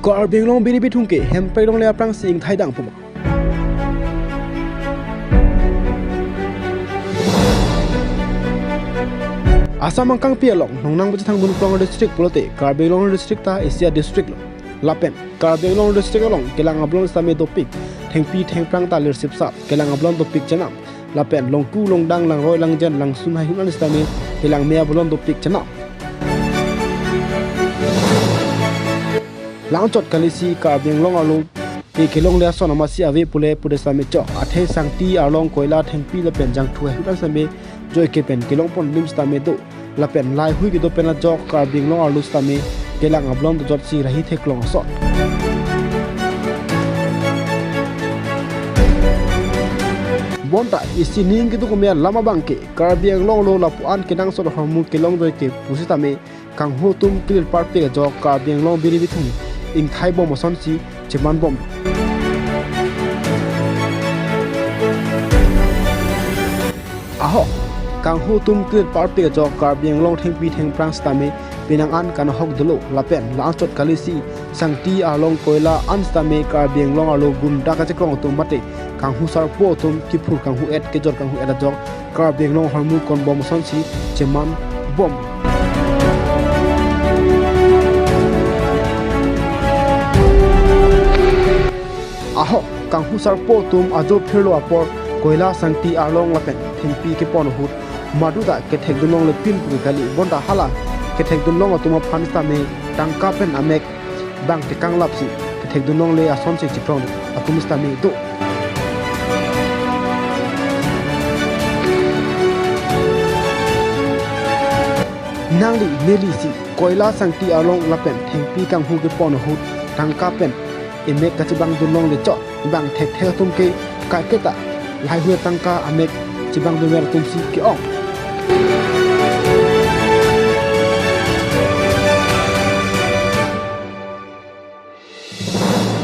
Kar binglong biri bithung ke Hemprek long le aprangsi ingthai dang poma. Asam angkang pialong nongnang bajithang bunplong district pulote Kar binglong district ta Asia district lo. Lapen Kar binglong district along kelang ablong stame topik thengpi thengprang ta leadership sap kelang ablong topik chanam. Lapen longku longdang lang roi lang jan lang sunhai hunan stame kelang mea ablong topik chanam. Langchot kalisi Kar binglong along ke kelong le son amasi ave pule pude same chok athe sangti along koila thengpi la pen jang thuai hunan same joy ke pen kelong pon lim stame do la pen lai hui ki do pen la jok Kar binglong alu stame kelang ablong do jot si rahi theklong sot bonta isi ning ki do komya lama bangke Kar binglong lo la puan kenang sot hormu kelong joy ke pusitame kang hotum clear part pe jok Kar binglong biri bithung ingthai bom son si cheman bom aho kang hotum clear part pe jok Kar binglong thengpi thengprang stame pinang an kan hok dolo lapen langchot kalisi sangti along koila an stame Kar binglong alo gunda ka chekrong tum mate kang husar po tum kipur kang hu et ke jor kang hu et jok Kar binglong hormu kon bom son si cheman bom aho kang husar po tum ajo phirlo apor koila sangti along lapen thengpi ke pon hut maduda ke thekdunong le pin pu gali bonda hala ke thekdunong atuma phansta me tangka pen amek bang te kang lapsi ke thekdunong le ason se chipron atumista me do nangli melisi koila sangti along lapen thengpi kang hu ke pon hut tangka pen emek kacibang dunong le chot bang thek thek tum ke ka keta lai hu tangka amek cibang dumer tum si ke ong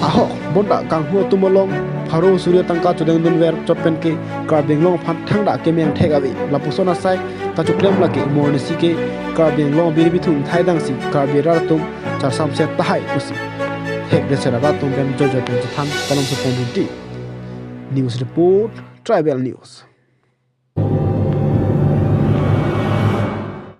aho bonda kang hu tumolong pharo surya tangka chodeng dunwer chotpen ke Kar binglong phan thangda ke meng thek awi lapusona sai ta chuklem la ke morni si ke Kar binglong biri bithung thaidang si Kar birar tum char samse tahai usi Hek desera ratung dan jojo dan jathan dalam sepuluh news report tribal news.